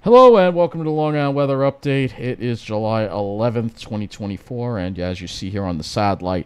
Hello and welcome to the Long Island Weather Update. It is July 11th, 2024, and as you see here on the satellite,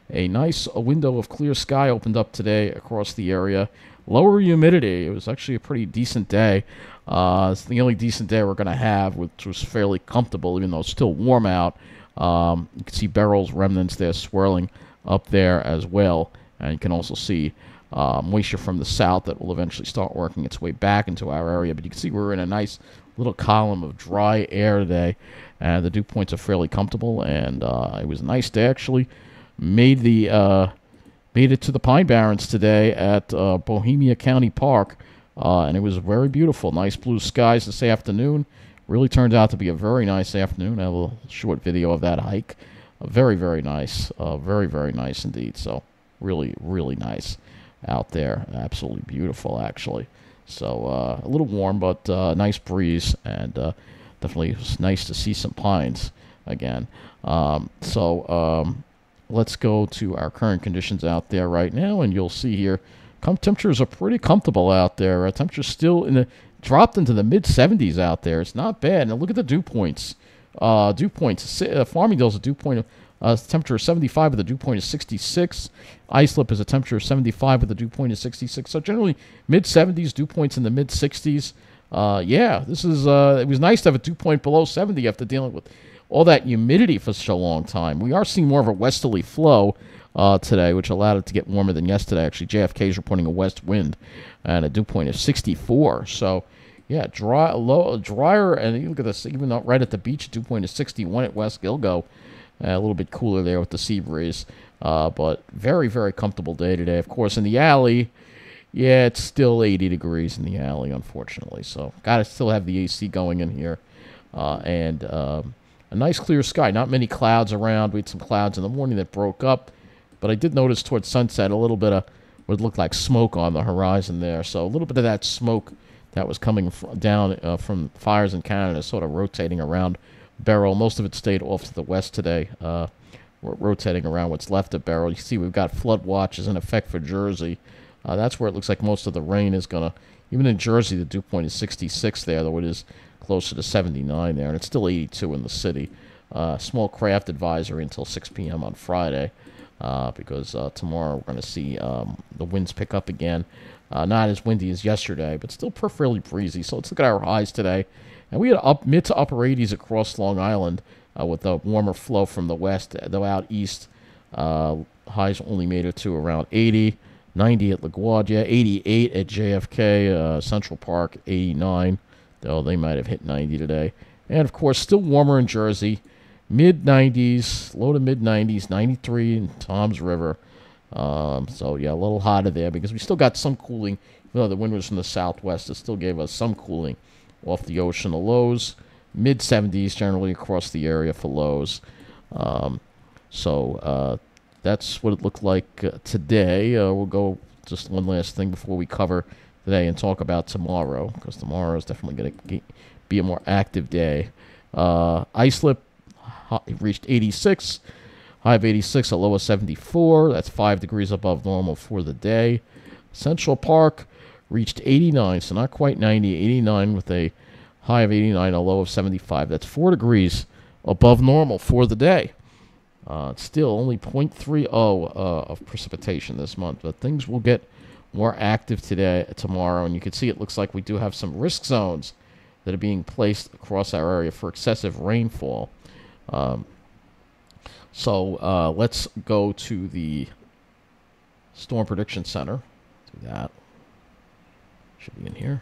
a nice window of clear sky opened up today across the area. Lower humidity. It was actually a pretty decent day. It's the only decent day we're going to have, which was fairly comfortable, even though it's still warm out. You can see Beryl's remnants there swirling up there as well, and you can also see moisture from the south that will eventually start working its way back into our area. But you can see we're in a nice little column of dry air today, and the dew points are fairly comfortable, and it was a nice day actually. Made it to the Pine Barrens today at Bohemia County Park, and it was very beautiful. Nice blue skies this afternoon. Really turned out to be a very nice afternoon. I have a little short video of that hike. Very, very nice. Very, very nice indeed. So really, really nice out there. Absolutely beautiful, actually. So a little warm, but nice breeze, and definitely it was nice to see some pines again. Let's go to our current conditions out there right now, and you'll see here temperatures are pretty comfortable out there. Temperatures still dropped into the mid-70s out there. It's not bad. Now look at the dew points. Farmingdale's a dew point of temperature is 75, but the dew point is 66. Islip is a temperature of 75, but the dew point is 66. So generally, mid-70s, dew points in the mid-60s. This is it was nice to have a dew point below 70 after dealing with all that humidity for such a long time. We are seeing more of a westerly flow today, which allowed it to get warmer than yesterday. Actually, JFK is reporting a west wind and a dew point of 64. So, yeah, drier, and you look at this, even right at the beach, dew point is 61 at West Gilgo. A little bit cooler there with the sea breeze, but very, very comfortable day today. Of course, in the alley, yeah, it's still 80 degrees in the alley, unfortunately. So, got to still have the AC going in here, and a nice clear sky. Not many clouds around. We had some clouds in the morning that broke up, but I did notice towards sunset a little bit of what looked like smoke on the horizon there. So, a little bit of that smoke that was coming down from fires in Canada, sort of rotating around Beryl. Most of it stayed off to the west today. We're rotating around what's left of Beryl. You see we've got flood watches in effect for Jersey. That's where it looks like most of the rain is going to... Even in Jersey, the dew point is 66 there, though it is closer to 79 there, and it's still 82 in the city. Small craft advisory until 6 p.m. on Friday, because tomorrow we're going to see the winds pick up again. Not as windy as yesterday, but still fairly breezy. So let's look at our highs today. And we had mid to upper 80s across Long Island with a warmer flow from the west. Though out east, highs only made it to around 80, 90 at LaGuardia, 88 at JFK, Central Park, 89, though they might have hit 90 today. And, of course, still warmer in Jersey, mid-90s, low to mid-90s, 93 in Toms River. So, yeah, a little hotter there because we still got some cooling. Even though the wind was from the southwest, it still gave us some cooling off the ocean. The lows, mid-70s generally across the area for lows. That's what it looked like today. We'll go just one last thing before we cover today and talk about tomorrow, because tomorrow is definitely going to be a more active day. Islip reached 86, high of 86, a low of 74. That's 5 degrees above normal for the day. Central Park reached 89, so not quite 90, 89 with a high of 89, a low of 75. That's 4 degrees above normal for the day. It's still only 0.30 of precipitation this month, but things will get more active tomorrow, and you can see it looks like we do have some risk zones that are being placed across our area for excessive rainfall. Let's go to the Storm Prediction Center. Do that. Should be in here.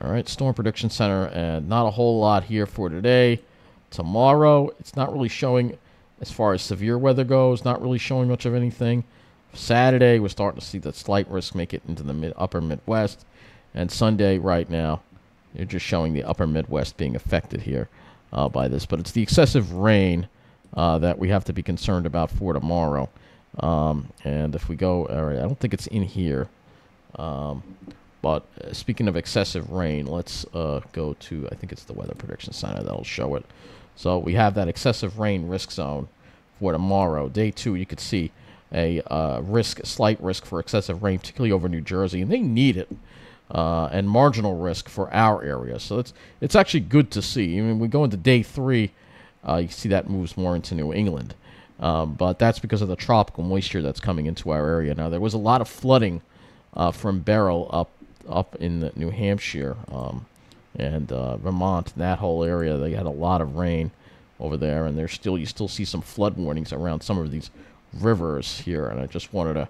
All right, Storm Prediction Center, and not a whole lot here for today. Tomorrow, it's not really showing, as far as severe weather goes, not really showing much of anything. Saturday, we're starting to see that slight risk make it into the upper Midwest. And Sunday, right now, you're just showing the upper Midwest being affected here by this. But it's the excessive rain that we have to be concerned about for tomorrow. And if we go, all right, I don't think it's in here. But speaking of excessive rain, let's go to, I think it's the Weather Prediction Center that'll show it. So we have that excessive rain risk zone for tomorrow. Day 2, you could see a slight risk for excessive rain, particularly over New Jersey, and they need it. and marginal risk for our area. So it's actually good to see. I mean, we go into day 3, you see that moves more into New England. But that's because of the tropical moisture that's coming into our area. Now, there was a lot of flooding from Beryl up in New Hampshire and Vermont, that whole area. They had a lot of rain over there, and you still see some flood warnings around some of these rivers here. And I just wanted to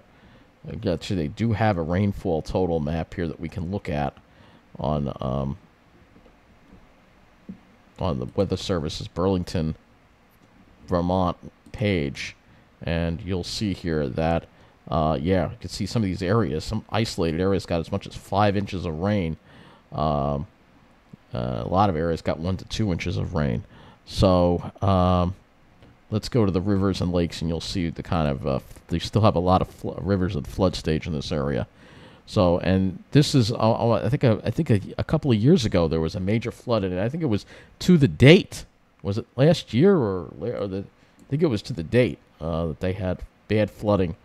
get you. They do have a rainfall total map here that we can look at on the Weather Service's Burlington, Vermont page, and you'll see here that you can see some of these areas, some isolated areas got as much as 5 inches of rain. A lot of areas got 1 to 2 inches of rain. So let's go to the rivers and lakes, and you'll see the kind of they still have a lot of rivers and flood stage in this area. So, and this is I think a couple of years ago there was a major flood, and I think it was to the date. Was it last year I think it was to the date that they had bad flooding.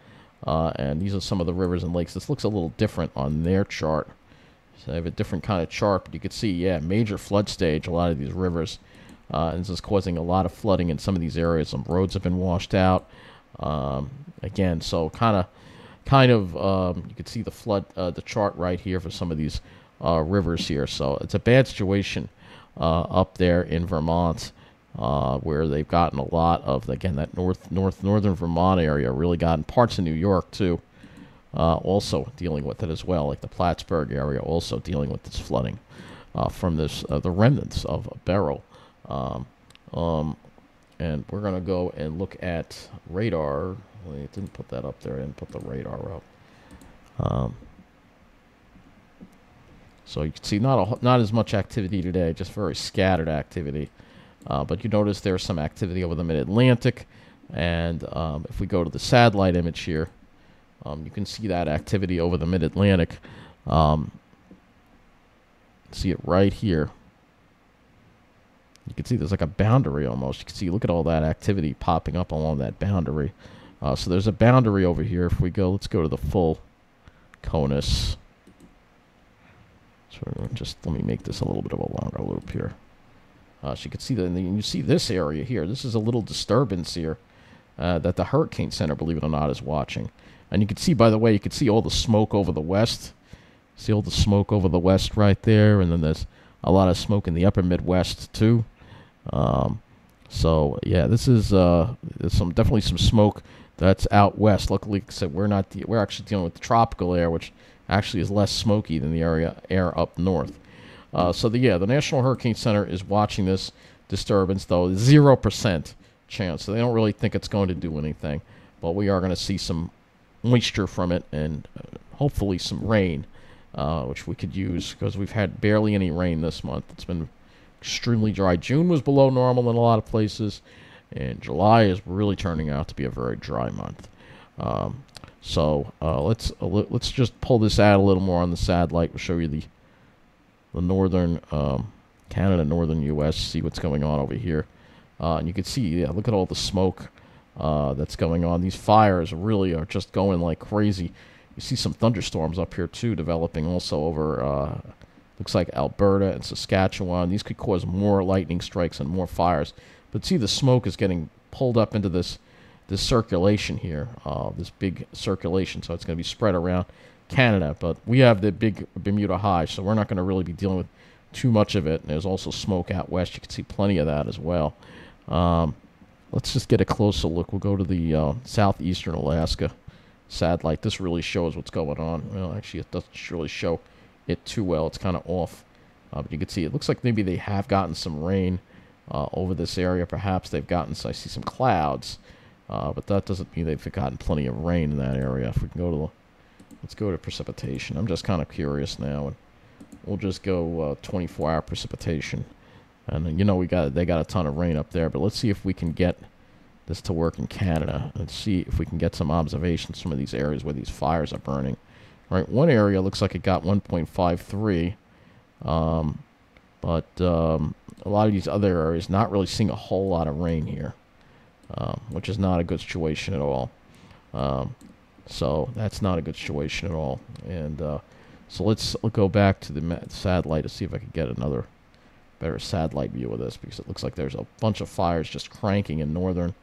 And these are some of the rivers and lakes. This looks a little different on their chart. So they have a different kind of chart, but you can see, major flood stage, a lot of these rivers. And this is causing a lot of flooding in some of these areas. Some roads have been washed out. Again, so kind of, you can see the flood, the chart right here for some of these rivers here. So it's a bad situation up there in Vermont, where they've gotten a lot of, again, that northern Vermont area, really gotten parts of New York too, also dealing with it as well, like the Plattsburgh area, also dealing with this flooding from this the remnants of Beryl. And we're going to go and look at radar. I didn't put that up there. I didn't put the radar up. So you can see not as much activity today, just very scattered activity. But you notice there's some activity over the mid-Atlantic. And if we go to the satellite image here, you can see that activity over the mid-Atlantic. See it right here. You can see there's like a boundary almost. You can see, look at all that activity popping up along that boundary. So there's a boundary over here. If we go, let's go to the full CONUS. So just let me make this a little bit of a longer loop here. So you can see that, and you see this area here. This is a little disturbance here that the Hurricane Center, believe it or not, is watching. And you can see, by the way, you can see all the smoke over the west. See all the smoke over the west right there, and then there's a lot of smoke in the upper Midwest too. So yeah, this is there's definitely some smoke that's out west. Luckily, like I said, we're actually dealing with the tropical air, which actually is less smoky than the air up north. So the National Hurricane Center is watching this disturbance, though 0% chance. So they don't really think it's going to do anything, but we are going to see some moisture from it, and hopefully some rain, which we could use because we've had barely any rain this month. It's been extremely dry. June was below normal in a lot of places, and July is really turning out to be a very dry month. So let's just pull this out a little more on the satellite. We'll show you the northern Canada, northern U.S. See what's going on over here, and you can see, look at all the smoke that's going on. These fires really are just going like crazy. You see some thunderstorms up here too developing also over looks like Alberta and Saskatchewan. These could cause more lightning strikes and more fires. But see, the smoke is getting pulled up into this circulation here, this big circulation. So it's going to be spread around Canada. But we have the big Bermuda High, so we're not going to really be dealing with too much of it. And there's also smoke out west. You can see plenty of that as well. Let's just get a closer look. We'll go to the southeastern Alaska satellite. This really shows what's going on. Well, actually, it doesn't really show it too well. It's kind of off. But you can see it looks like maybe they have gotten some rain over this area. Perhaps they've gotten, so I see some clouds. But that doesn't mean they've gotten plenty of rain in that area. If we can go to let's go to precipitation. I'm just kind of curious now. And we'll just go 24-hour precipitation. And they got a ton of rain up there. But let's see if we can get this to work in Canada and see if we can get some observations from some of these areas where these fires are burning. Right, one area looks like it got 1.53, but a lot of these other areas not really seeing a whole lot of rain here, which is not a good situation at all. So that's not a good situation at all. And So let's go back to the satellite to see if I can get another better satellite view of this, because it looks like there's a bunch of fires just cranking in northern.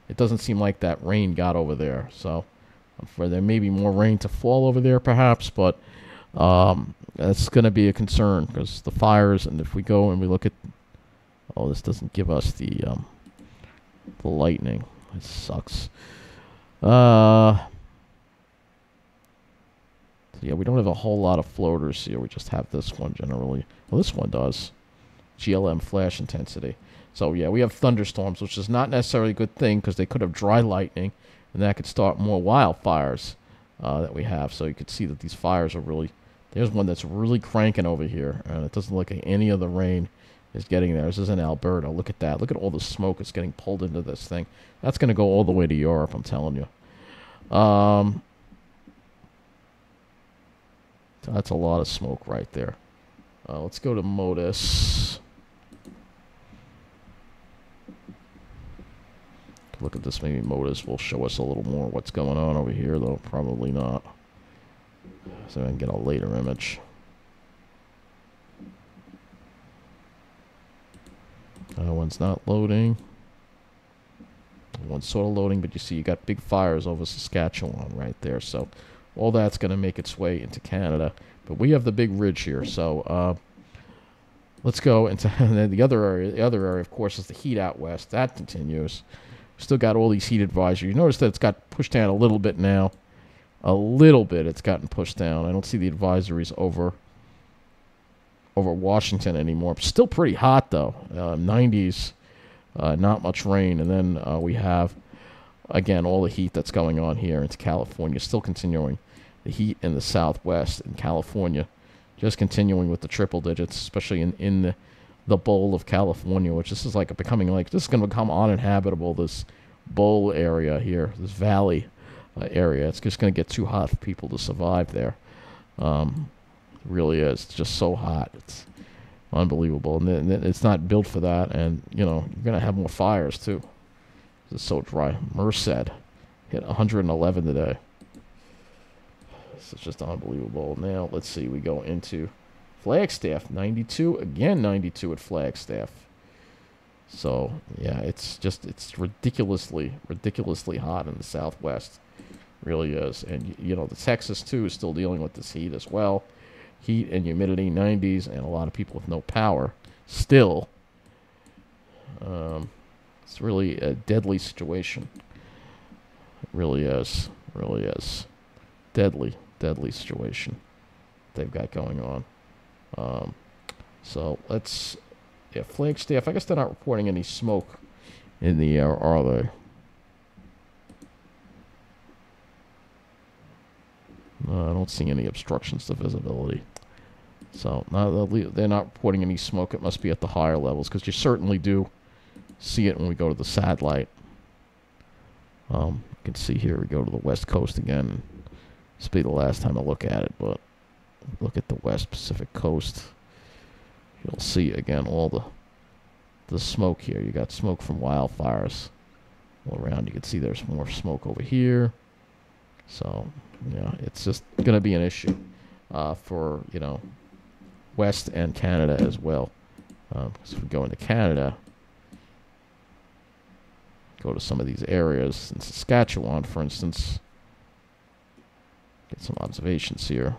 It doesn't seem like that rain got over there, so for there may be more rain to fall over there perhaps, but that's going to be a concern because the fires. And if we go and we look at, oh, this doesn't give us the lightning. It sucks. So yeah, we don't have a whole lot of floaters here. We just have this one generally. Well, this one does. GLM flash intensity. So yeah, we have thunderstorms, which is not necessarily a good thing because they could have dry lightning, and that could start more wildfires that we have. So you could see that these fires are really. There's one that's really cranking over here, and it doesn't look like any of the rain is getting there. This is in Alberta. Look at that. Look at all the smoke that's getting pulled into this thing. That's going to go all the way to Europe, I'm telling you. That's a lot of smoke right there. Let's go to Modus. Look at this. Maybe Modus will show us a little more what's going on over here, though. Probably not. So I can get a later image. One's not loading. One's sort of loading, but you see you got big fires over Saskatchewan right there. So all that's going to make its way into Canada. But we have the big ridge here. So let's go into the other area. The other area, of course, is the heat out west. That continues. Still got all these heat advisories. You notice that it's got pushed down a little bit now. A little bit it's gotten pushed down. I don't see the advisories over Washington anymore. Still pretty hot, though. 90s, not much rain. And then we have, again, all the heat that's going on here into California. Still continuing. The heat in the southwest in California. Just continuing with the triple digits, especially in the bowl of California, which this is like becoming like, this is going to become uninhabitable, this bowl area here, this valley area. It's just going to get too hot for people to survive there. It really is. It's just so hot. It's unbelievable. And then it's not built for that. And, you know, you're going to have more fires, too. It's so dry. Merced hit 111 today. This is just unbelievable. Now, let's see. We go into Flagstaff. 92. Again, 92 at Flagstaff. So, yeah, it's ridiculously hot in the southwest. Really is. And, you know, the Texas, too, is still dealing with this heat as well. Heat and humidity, 90s, and a lot of people with no power. Still, it's really a deadly situation. It really is. Really is. Deadly situation they've got going on. So, let's... Yeah, Flagstaff, I guess they're not reporting any smoke in the air, are they? No, I don't see any obstructions to visibility. So, they're not reporting any smoke. It must be at the higher levels, because you certainly do see it when we go to the satellite. You can see here, we go to the west coast again. This will be the last time I look at it, but look at the west Pacific coast. You'll see, again, all the smoke here. You got smoke from wildfires all around. You can see there's more smoke over here. So, yeah, it's just going to be an issue for, you know, West and Canada as well. So if we go into Canada, go to some of these areas in Saskatchewan, for instance, get some observations here.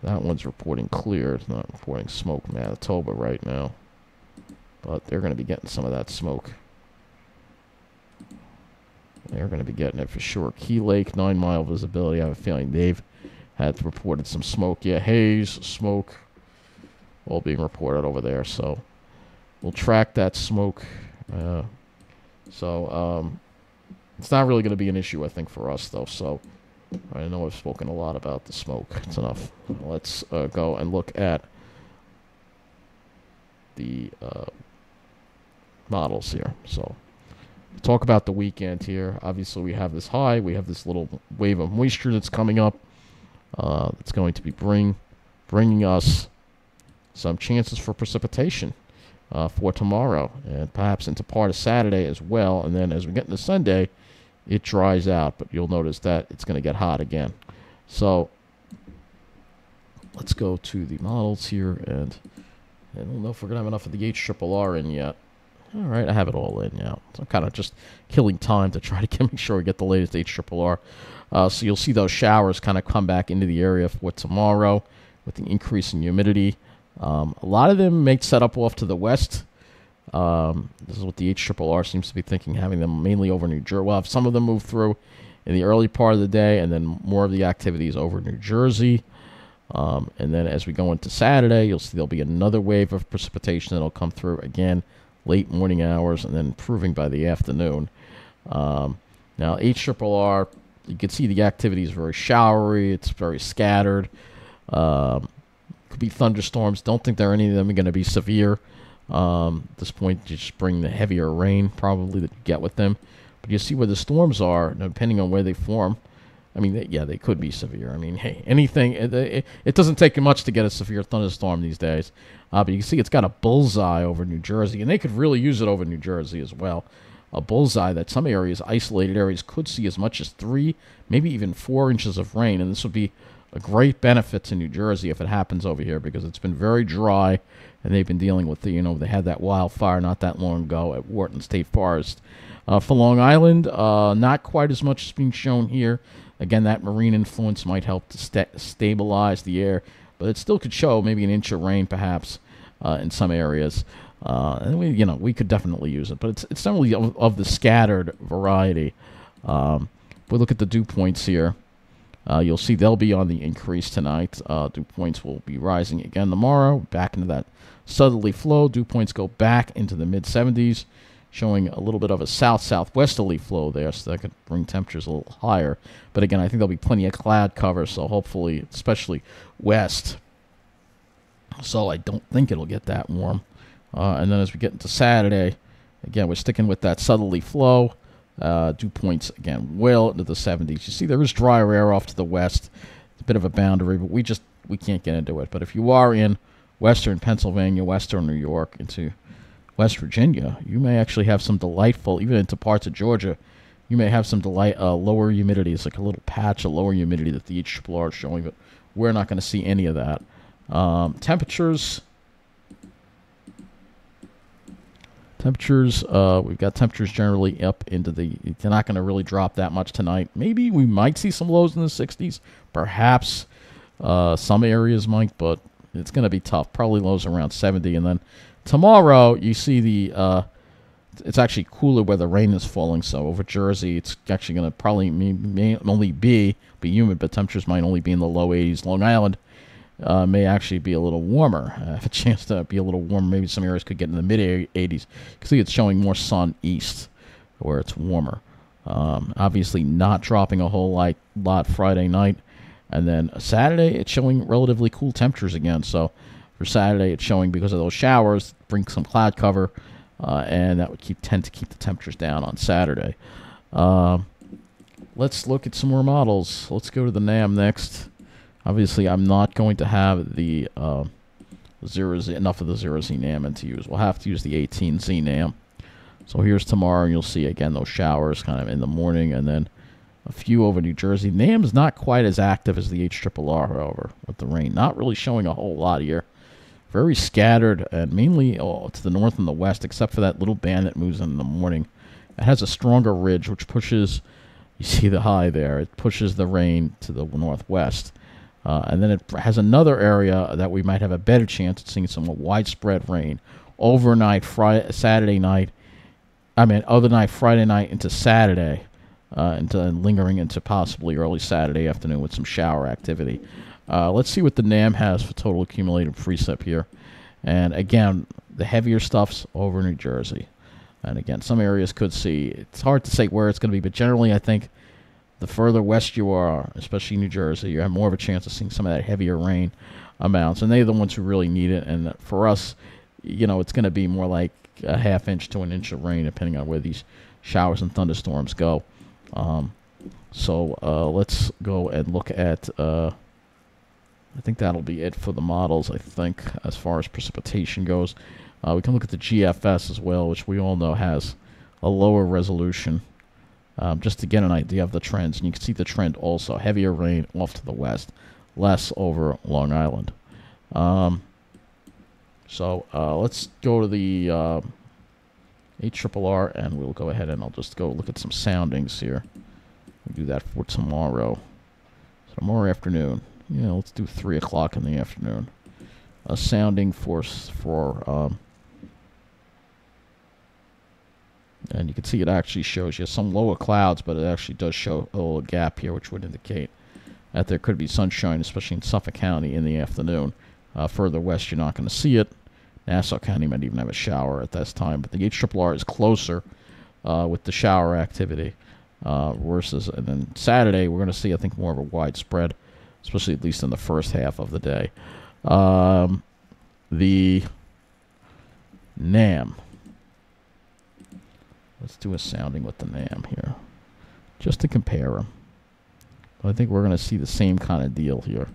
That one's reporting clear. It's not reporting smoke, Manitoba, right now. But they're going to be getting some of that smoke. They're going to be getting it for sure. Key Lake, 9-mile visibility. I have a feeling they've had reported some smoke. Yeah, haze, smoke, all being reported over there. So we'll track that smoke. It's not really going to be an issue, I think, for us, though. So I know I've spoken a lot about the smoke. It's enough. Let's go and look at the models here. So talk about the weekend here. Obviously, we have this high. We have this little wave of moisture that's coming up. It's going to be bringing us some chances for precipitation for tomorrow and perhaps into part of Saturday as well. And then as we get into Sunday, it dries out, but you'll notice that it's going to get hot again. So let's go to the models here, and I don't know if we're going to have enough of the HRRR in yet. All right, I have it all in now. So I'm kind of just killing time to try to make sure we get the latest HRRR. So you'll see those showers kind of come back into the area for tomorrow with the increase in humidity. A lot of them may set up off to the west. This is what the HRRR seems to be thinking, having them mainly over New Jersey. We'll have some of them move through in the early part of the day, and then more of the activities over New Jersey. And then as we go into Saturday, you'll see there'll be another wave of precipitation that'll come through again, late morning hours, and then improving by the afternoon. Now, HRRR, you can see the activity is very showery. It's very scattered. Could be thunderstorms. Don't think there are any of them are going to be severe. At this point, you just bring the heavier rain probably that you get with them. But you see where the storms are, depending on where they form. I mean, they could be severe. I mean, hey, anything. It doesn't take much to get a severe thunderstorm these days. But you can see it's got a bullseye over New Jersey, and they could really use it over New Jersey as well. A bullseye that some areas, isolated areas, could see as much as 3, maybe even 4 inches of rain. And this would be a great benefit to New Jersey if it happens over here, because it's been very dry, and they've been dealing with they had that wildfire not that long ago at Wharton State Forest. For Long Island, not quite as much as being shown here. Again, that marine influence might help to stabilize the air, but it still could show maybe an inch of rain, perhaps, in some areas. And we could definitely use it, but it's definitely of the scattered variety. If we look at the dew points here, you'll see they'll be on the increase tonight. Dew points will be rising again tomorrow, back into that southerly flow. Dew points go back into the mid-70s. Showing a little bit of a south-southwesterly flow there, so that could bring temperatures a little higher. But again, I think there'll be plenty of cloud cover, so hopefully, especially west. So I don't think it'll get that warm. And then as we get into Saturday, again, we're sticking with that southerly flow. Dew points, again, well into the 70s. You see there is drier air off to the west. It's a bit of a boundary, but we can't get into it. But if you are in western Pennsylvania, western New York, into West Virginia, you may actually have some delightful, even into parts of Georgia, you may have some lower humidity. It's like a little patch of lower humidity that the HRRR is showing, but we're not going to see any of that. Temperatures, we've got temperatures generally up into they're not going to really drop that much tonight. Maybe we might see some lows in the 60s. Perhaps some areas might, but it's going to be tough. Probably lows around 70, and then tomorrow, you see it's actually cooler where the rain is falling. So over Jersey, it's actually going to probably may only be humid, but temperatures might only be in the low 80s. Long Island may actually be a little warmer. Have a chance to be a little warmer. Maybe some areas could get in the mid 80s. You can see it's showing more sun east, where it's warmer. Obviously, not dropping a whole lot Friday night, and then Saturday, it's showing relatively cool temperatures again. So for Saturday, it's showing, because of those showers, bring some cloud cover, and that would tend to keep the temperatures down on Saturday. Let's look at some more models. Let's go to the NAM next. Obviously, I'm not going to have the enough of the 0Z NAM to use. We'll have to use the 18Z NAM. So here's tomorrow, and you'll see, again, those showers kind of in the morning, and then a few over New Jersey. NAM's not quite as active as the HRRR, however, with the rain. Not really showing a whole lot here. Very scattered, and mainly to the north and the west, except for that little band that moves in the morning. It has a stronger ridge, which pushes, you see the high there, it pushes the rain to the northwest. And then it has another area that we might have a better chance of seeing some widespread rain overnight, Saturday night. Other night, Friday night into Saturday, and lingering into possibly early Saturday afternoon with some shower activity. Let's see what the NAM has for total accumulated precip here. And again, the heavier stuff's over New Jersey. And again, some areas could see, it's hard to say where it's going to be, but generally I think the further west you are, especially New Jersey, you have more of a chance of seeing some of that heavier rain amounts. And they're the ones who really need it. And for us, it's going to be more like a ½ inch to an inch of rain, depending on where these showers and thunderstorms go. So let's go and look at... I think that'll be it for the models, I think, as far as precipitation goes. We can look at the GFS as well, which we all know has a lower resolution, just to get an idea of the trends. And you can see the trend also. Heavier rain off to the west, less over Long Island. So let's go to the HRRR, and we'll go ahead and I'll just go look at some soundings here. We'll do that for tomorrow. So tomorrow afternoon. Yeah, let's do 3 o'clock in the afternoon. A sounding force for and you can see it actually shows you some lower clouds, but it actually does show a little gap here, which would indicate that there could be sunshine, especially in Suffolk County in the afternoon. Further west, you're not going to see it. Nassau County might even have a shower at this time, but the HRRR is closer with the shower activity versus, and then Saturday, we're going to see, I think, more of a widespread, especially at least in the first half of the day. The NAM. Let's do a sounding with the NAM here, just to compare them. But I think we're going to see the same kind of deal here.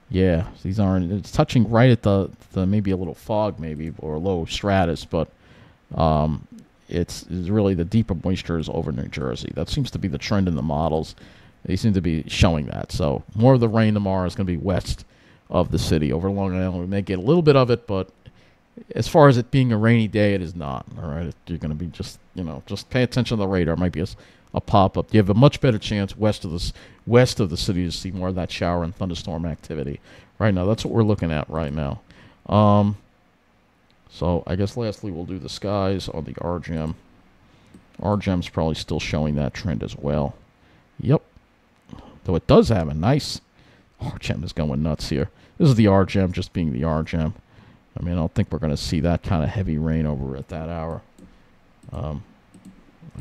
Yeah, these aren't. It's touching right at the maybe a little fog, maybe, or low stratus, but it's really the deeper moisture is over New Jersey. That seems to be the trend in the models. They seem to be showing that. So more of the rain tomorrow is going to be west of the city. Over Long Island, we may get a little bit of it, but as far as it being a rainy day, it is not. All right, you're going to be just, just pay attention to the radar. It might be a pop-up. You have a much better chance west of the city to see more of that shower and thunderstorm activity. Right now, that's what we're looking at right now. So I guess lastly, we'll do the skies on the RGEM. RGEM's probably still showing that trend as well. Yep. Though it does have a nice... RGEM is going nuts here. This is the RGEM just being the RGEM. I mean, I don't think we're going to see that kind of heavy rain over at that hour. I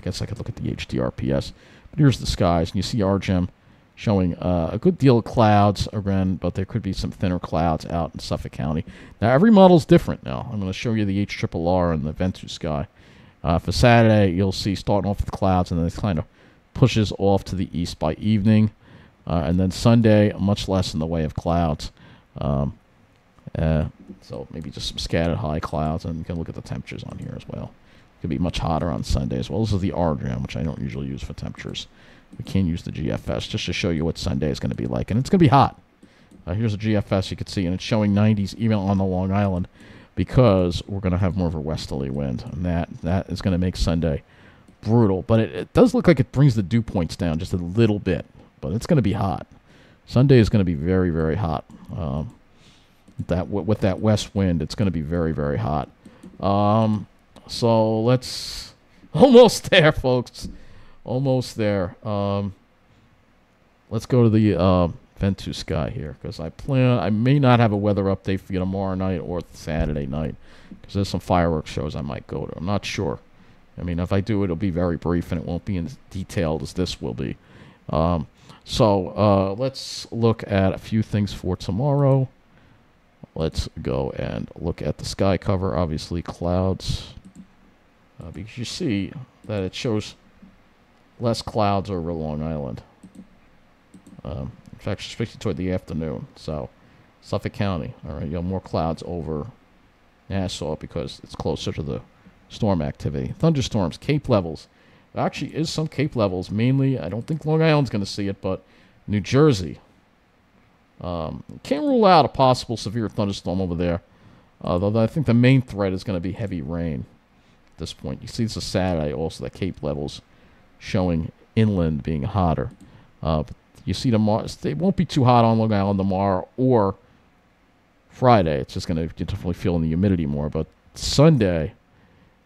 guess I could look at the HDRPS. But here's the skies, and you see RGEM showing a good deal of clouds again, but there could be some thinner clouds out in Suffolk County. Now, every model's different now. I'm going to show you the HRRR and the Ventu sky. For Saturday, you'll see starting off with clouds, and then it kind of pushes off to the east by evening. And then Sunday, much less in the way of clouds. So maybe just some scattered high clouds, and you can look at the temperatures on here as well. It could be much hotter on Sunday as well. This is the RGEM, which I don't usually use for temperatures. We can use the GFS just to show you what Sunday is going to be like. And it's going to be hot. Here's a GFS you can see, and it's showing 90s even on the Long Island because we're going to have more of a westerly wind. And that is going to make Sunday brutal. But it does look like it brings the dew points down just a little bit. But it's going to be hot. Sunday is going to be very, very hot. With that west wind, it's going to be very, very hot. So let's... Almost there, folks. Almost there. Let's go to the Ventu sky here, because I may not have a weather update for you tomorrow night or Saturday night, because there's some fireworks shows I might go to. I'm not sure. I mean, if I do, it'll be very brief, and it won't be as detailed as this will be. So let's look at a few things for tomorrow. Let's go and look at the sky cover. Obviously, clouds. Because you see that it shows less clouds over Long Island. In fact, especially toward the afternoon. So, Suffolk County. All right, you have more clouds over Nassau because it's closer to the storm activity. Thunderstorms, Cape levels. There actually is some Cape levels. Mainly, I don't think Long Island's going to see it, but New Jersey. Can't rule out a possible severe thunderstorm over there. Though I think the main threat is going to be heavy rain at this point. You see this is Saturday also, the Cape levels showing inland being hotter. But you see tomorrow, it won't be too hot on Long Island tomorrow or Friday. It's just going to definitely feel in the humidity more. But Sunday,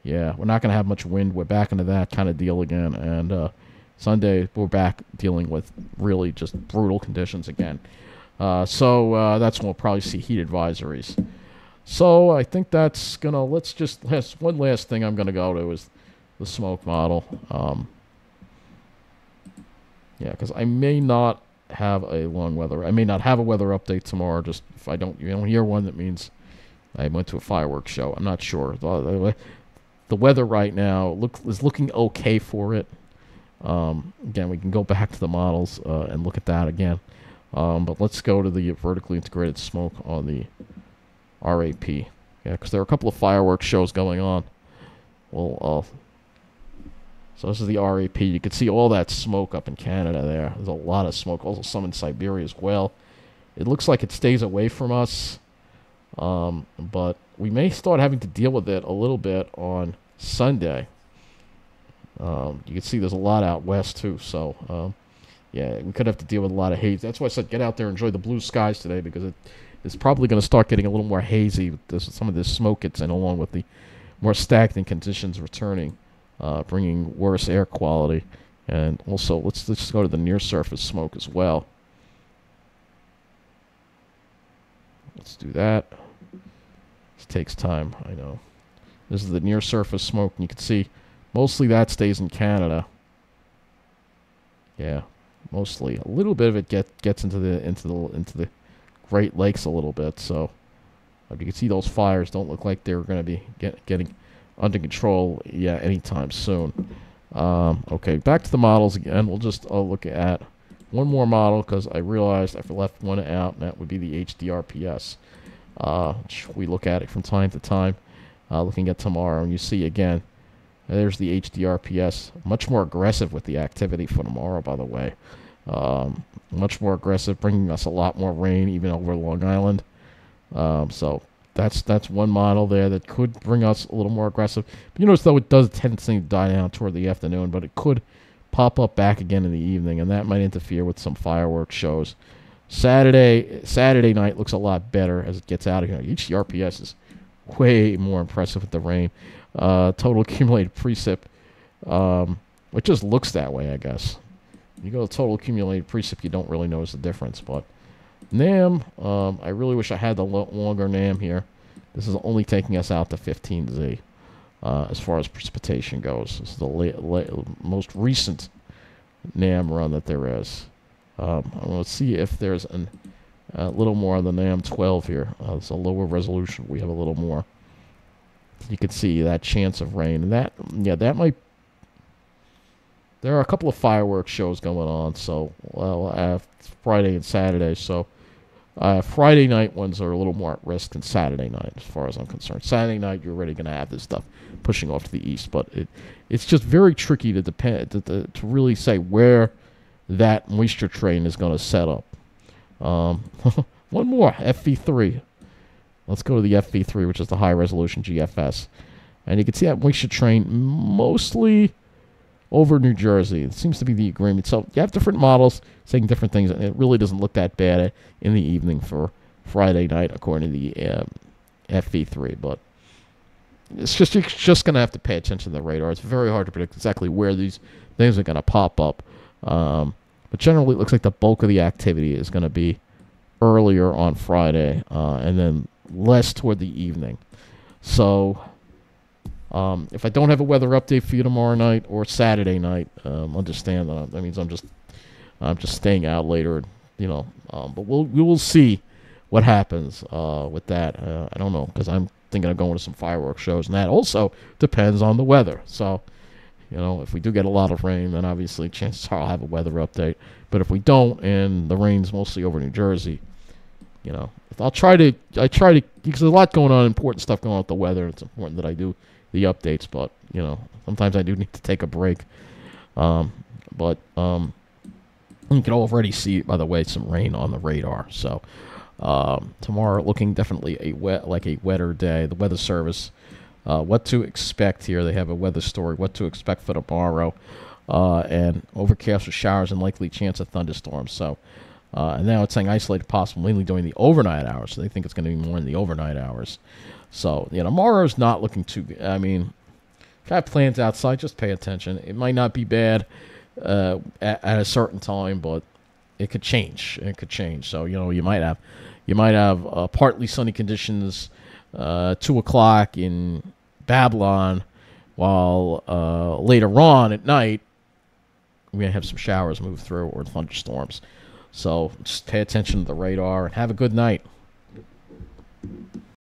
yeah, we're not going to have much wind. We're back into that kind of deal again. And Sunday, we're back dealing with really just brutal conditions again. So that's when we'll probably see heat advisories. So I think that's going to, one last thing I'm going to go to is the smoke model. Yeah, because I may not have a I may not have a weather update tomorrow. Just if you don't hear one, that means I went to a fireworks show. I'm not sure. The weather right now is looking okay for it. Again, we can go back to the models and look at that again. But let's go to the vertically integrated smoke on the RAP. Yeah, because there are a couple of fireworks shows going on. Well, So this is the RAP. You can see all that smoke up in Canada there. There's a lot of smoke. Also some in Siberia as well. It looks like it stays away from us. But we may start having to deal with it a little bit on Sunday. You can see there's a lot out west too. So, yeah, we could have to deal with a lot of haze. That's why I said get out there and enjoy the blue skies today, because it's probably going to start getting a little more hazy with some of this smoke gets in, along with the more stagnant conditions returning. Bringing worse air quality. And also, let's just go to the near surface smoke as well. Let's do that. This takes time, I know. This is the near surface smoke, and you can see mostly that stays in Canada. Yeah, mostly. A little bit of it gets into the Great Lakes a little bit. So you can see those fires don't look like they're going to be getting under control, yeah, anytime soon. Okay, back to the models again. We'll just look at one more model, because I realized I left one out, and that would be the HDRPS. We look at it from time to time, looking at tomorrow, and you see again, there's the HDRPS, much more aggressive with the activity for tomorrow, by the way. Much more aggressive, bringing us a lot more rain, even over Long Island. So that's one model there that could bring us a little more aggressive. But you notice, though, it does tend to die down toward the afternoon, but it could pop up back again in the evening, and that might interfere with some fireworks shows. Saturday night looks a lot better as it gets out of here. HDRPS is way more impressive with the rain. Total accumulated precip, it just looks that way, I guess. You go to total accumulated precip, you don't really notice the difference, but NAM, I really wish I had the longer NAM here. This is only taking us out to 15Z as far as precipitation goes. This is the most recent NAM run that there is. Let's see if there's a little more on the NAM 12 here. It's a lower resolution. We have a little more. You can see that chance of rain. And that might... There are a couple of fireworks shows going on, so Friday and Saturday. So Friday night ones are a little more at risk than Saturday night, as far as I'm concerned. Saturday night, you're already going to have this stuff pushing off to the east, but it's just very tricky to really say where that moisture train is going to set up. One more, FV3. Let's go to the FV3, which is the high resolution GFS, and you can see that moisture train mostly over New Jersey. It seems to be the agreement. So you have different models saying different things, and it really doesn't look that bad in the evening for Friday night, according to the FV3. But you're just going to have to pay attention to the radar. It's very hard to predict exactly where these things are going to pop up. But generally, it looks like the bulk of the activity is going to be earlier on Friday, and then less toward the evening. So if I don't have a weather update for you tomorrow night or Saturday night, understand that means I'm just staying out later, but we will see what happens with that. I don't know, because I'm thinking of going to some fireworks shows, and that also depends on the weather. So, if we do get a lot of rain, then obviously chances are I'll have a weather update. But if we don't, and the rain's mostly over New Jersey, I try to, because there's a lot going on, important stuff going on with the weather. It's important that I do the updates, but sometimes I do need to take a break. But you can already see, by the way, some rain on the radar. So tomorrow, looking definitely a wetter day. The Weather Service, what to expect here? They have a weather story. What to expect for tomorrow, and overcast with showers and likely chance of thunderstorms. So. And now it's saying isolated possible, mainly during the overnight hours. So they think it's going to be more in the overnight hours. So, tomorrow's not looking too good. I mean, got plans outside, just pay attention. It might not be bad at a certain time, but it could change. So, you might have partly sunny conditions 2 o'clock in Babylon, while later on at night, we're going to have some showers move through or thunderstorms. So just pay attention to the radar and have a good night.